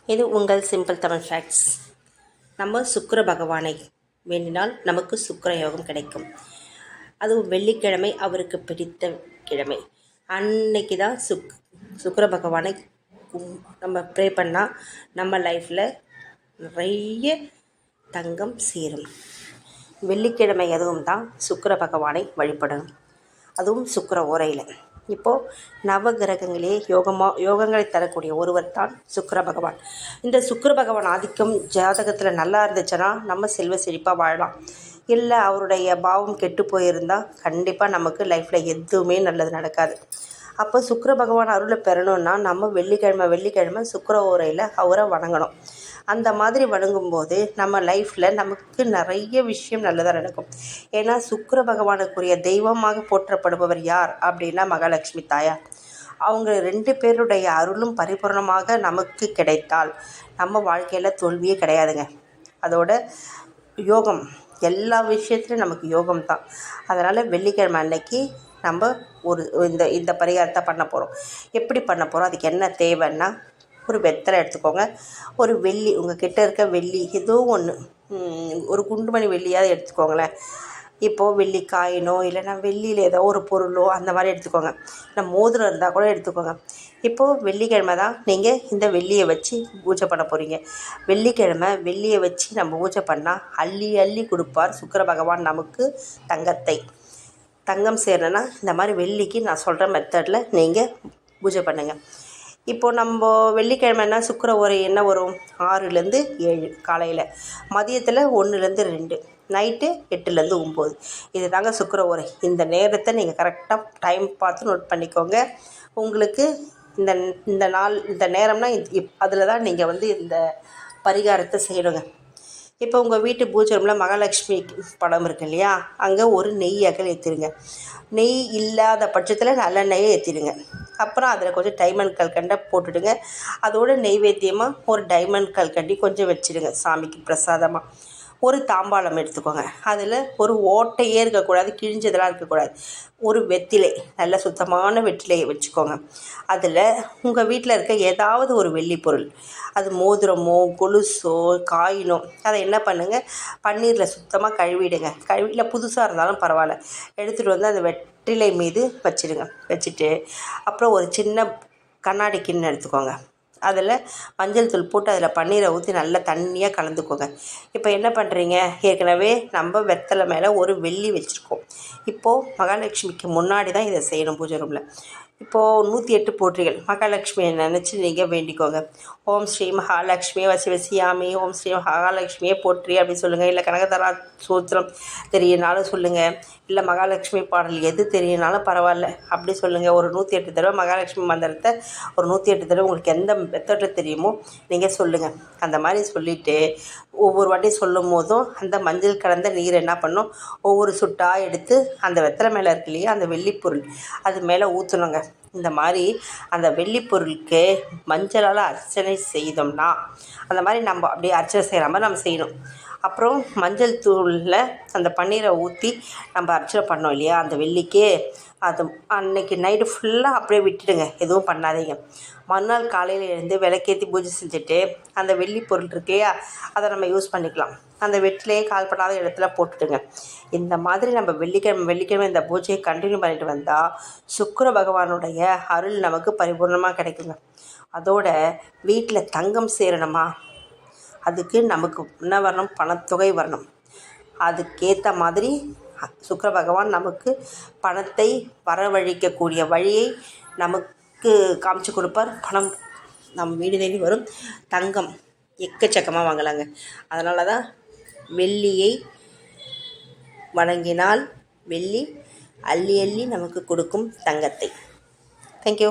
இது உங்கள் simple Tamil facts. நம்ம சுக்கிர பகவானை வேண்டினால் நமக்கு சுக்கிர யோகம் கிடைக்கும். அதுவும் வெள்ளிக்கிழமை அவருக்கு பிடித்த கிழமை. அன்னைக்கு தான் சுக்கிர பகவானை நம்ம ப்ரே பண்ணால் நம்ம லைஃப்பில் நிறைய தங்கம் சேரும். வெள்ளிக்கிழமை அதுவும் தான் சுக்கிர பகவானை வழிபடணும். அதுவும் சுக்கிர ஓரையில். இப்போது நவகிரகங்களே யோகங்களை தரக்கூடிய ஒருவர் தான் சுக்கிர பகவான். இந்த சுக்கிர பகவான் ஆதிக்கம் ஜாதகத்தில் நல்லா இருந்துச்சுன்னா நம்ம செல்வ செழிப்பாக வாழலாம். இல்லை அவருடைய பாவம் கெட்டு போயிருந்தால் கண்டிப்பாக நமக்கு லைஃப்பில் எதுவுமே நல்லது நடக்காது. அப்போ சுக்கிர பகவான் அருளை பெறணுன்னா நம்ம வெள்ளிக்கிழமை சுக்கிர ஓரையில் அவரை வணங்கணும். அந்த மாதிரி வணங்கும்போது நம்ம லைஃப்பில் நமக்கு நிறைய விஷயம் நல்லதாக நடக்கும். ஏன்னா சுக்கிர பகவானுக்குரிய தெய்வமாக போற்றப்படுபவர் யார் அப்படின்னா மகாலட்சுமி தாயார். அவங்க 2 பேருடைய அருளும் பரிபூர்ணமாக நமக்கு கிடைத்தால் நம்ம வாழ்க்கையில் தோல்வியே கிடையாதுங்க. அதோட யோகம் எல்லா விஷயத்துலையும் நமக்கு யோகம் தான். அதனால் வெள்ளிக்கிழமை அன்னைக்கு நம்ம இந்த பரிகாரத்தை பண்ண போகிறோம். எப்படி பண்ண போகிறோம், அதுக்கு என்ன தேவைன்னா, ஒரு வெத்தலை எடுத்துக்கோங்க. ஒரு வெள்ளி, உங்கள் கிட்டே இருக்க வெள்ளி ஏதோ ஒன்று, ஒரு குண்டுமணி வெள்ளியாவது எடுத்துக்கோங்களேன். இப்போது வெள்ளி காயினோ இல்லைன்னா வெள்ளியில் ஏதோ ஒரு பொருளோ அந்த மாதிரி எடுத்துக்கோங்க. இல்லை மோதிரம் இருந்தால் கூட எடுத்துக்கோங்க. இப்போது வெள்ளிக்கிழமை தான் நீங்கள் இந்த வெள்ளியை வச்சு பூஜை பண்ண போகிறீங்க. வெள்ளிக்கிழமை வெள்ளியை வச்சு நம்ம பூஜை பண்ணால் அள்ளி அள்ளி கொடுப்பார் சுக்கிர பகவான் நமக்கு தங்கத்தை. தங்கம் சேரணுன்னா இந்த மாதிரி வெள்ளிக்கு நான் சொல்கிற மெத்தடில் நீங்கள் பூஜை பண்ணுங்கள். இப்போது நம்ம வெள்ளிக்கிழமைனா சுக்கிர ஓரை என்ன வரும், 6லேருந்து 7 காலையில், மதியத்தில் 1லேருந்து 2, நைட்டு 8லேருந்து 9. இது தாங்க சுக்கிர ஓரை. இந்த நேரத்தை நீங்கள் கரெக்டாக டைம் பார்த்து நோட் பண்ணிக்கோங்க. உங்களுக்கு இந்த நேரம்னா அதில் தான் நீங்கள் இந்த பரிகாரத்தை செய்யணுங்க. இப்போ உங்கள் வீட்டு பூஜை ரூமில் மகாலட்சுமி படம் இருக்கு இல்லையா, அங்கே ஒரு நெய் அகல் ஏற்றிடுங்க. நெய் இல்லாத பட்சத்தில் நல்லெண்ணெயை ஏற்றிடுங்க. அப்புறம் அதில் கொஞ்சம் டைமண்ட் கல்கண்டை போட்டுடுங்க. அதோட நெய்வேத்தியமாக ஒரு டைமண்ட் கல்கண்டி கொஞ்சம் வச்சுடுங்க சாமிக்கு பிரசாதமாக. ஒரு தாம்பாளம் எடுத்துக்கோங்க. அதில் ஒரு ஓட்டையே இருக்கக்கூடாது, கிழிஞ்சதெல்லாம் இருக்கக்கூடாது. ஒரு வெற்றிலை, நல்ல சுத்தமான வெற்றிலையை வச்சுக்கோங்க. அதில் உங்கள் வீட்டில் இருக்க ஏதாவது ஒரு வெள்ளி பொருள், அது மோதிரமோ கொலுசோ காயினோ, அதை என்ன பண்ணுங்கள், பன்னீரில் சுத்தமாக கழுவிடுங்க. இல்லை புதுசாக இருந்தாலும் பரவாயில்ல, எடுத்துகிட்டு வந்து அந்த வெற்றிலை மீது வச்சுடுங்க. வச்சுட்டு அப்புறம் ஒரு சின்ன கண்ணாடி கிண்ணம் எடுத்துக்கோங்க. அதில் மஞ்சள் தூள் போட்டு அதில் பன்னீரை ஊற்றி நல்லா தண்ணியாக கலந்துக்கோங்க. இப்போ என்ன பண்ணுறீங்க, ஏற்கனவே நம்ம வெத்தலை மேலே ஒரு வெள்ளி வச்சுருக்கோம். இப்போது மகாலட்சுமிக்கு முன்னாடி தான் இதை செய்யணும் பூஜை ரூமில். இப்போது 108 போற்றிகள் மகாலட்சுமியை நினச்சி நீங்கள் வேண்டிக்கோங்க. ஓம் ஸ்ரீ மகாலட்சுமியை வசியாமி, ஓம் ஸ்ரீ மகாலட்சுமியை போற்றி அப்படின்னு சொல்லுங்கள். இல்லை கனகதரா சூத்திரம் தெரியினாலும் சொல்லுங்கள். இல்லை மகாலட்சுமி பாடல் எது தெரியினாலும் பரவாயில்ல அப்படி சொல்லுங்கள். ஒரு 108 தடவை மகாலட்சுமி மந்திரத்தை ஒரு 108 தடவை உங்களுக்கு எந்த மெத்தடில் தெரியுமோ நீங்கள் சொல்லுங்கள். அந்த மாதிரி சொல்லிவிட்டு ஒவ்வொரு வாட்டி சொல்லும் போதும் அந்த மஞ்சள் கலந்த நீர் என்ன பண்ணும், ஒவ்வொரு சுட்டாக எடுத்து அந்த வெத்தலை மேலே இருக்கு இல்லையா, அந்த வெள்ளிப்பொருள் அது மேலே ஊற்றணுங்க. இந்த மாதிரி அந்த வெள்ளிப்பொருளுக்கு மஞ்சளால் அர்ச்சனை செய்தோம்னா, அந்த மாதிரி நம்ம அப்படியே அர்ச்சனை செய்கிற மாதிரி நம்ம செய்யணும். அப்புறம் மஞ்சள் தூளில் அந்த பன்னீரை ஊற்றி நம்ம அர்ச்சனை பண்ணோம் இல்லையா அந்த வெள்ளிக்கு, அது அன்னைக்கு நைட்டு ஃபுல்லாக அப்படியே விட்டுடுங்க, எதுவும் பண்ணாதீங்க. மறுநாள் காலையில் எழுந்து விளக்கேற்றி பூஜை செஞ்சுட்டு அந்த வெள்ளி பொருள் இருக்கு இல்லையா, அதை நம்ம யூஸ் பண்ணிக்கலாம். அந்த வெற்றிலையே கால்படாத இடத்துல போட்டுடுங்க. இந்த மாதிரி நம்ம வெள்ளிக்கிழமை இந்த பூஜையை கண்டினியூ பண்ணிட்டு வந்தால் சுக்கிர பகவானுடைய அருள் நமக்கு பரிபூர்ணமாக கிடைக்குங்க. அதோட வீட்டில் தங்கம் சேரணுமா, அதுக்கு நமக்கு என்ன வரணும், பணத்தொகை வரணும். அதுக்கேற்ற மாதிரி சுக்கிர பகவான் நமக்கு பணத்தை வரவழைக்கக்கூடிய வழியை நமக்கு காமிச்சு கொடுப்பார். பணம் நம் வீடு தேடி வரும். தங்கம் எக்கச்சக்கமாக வாங்கலாங்க. அதனால தான் வெள்ளியை வணங்கினால் வெள்ளி அள்ளி அள்ளி நமக்கு கொடுக்கும் தங்கத்தை. தேங்க்யூ.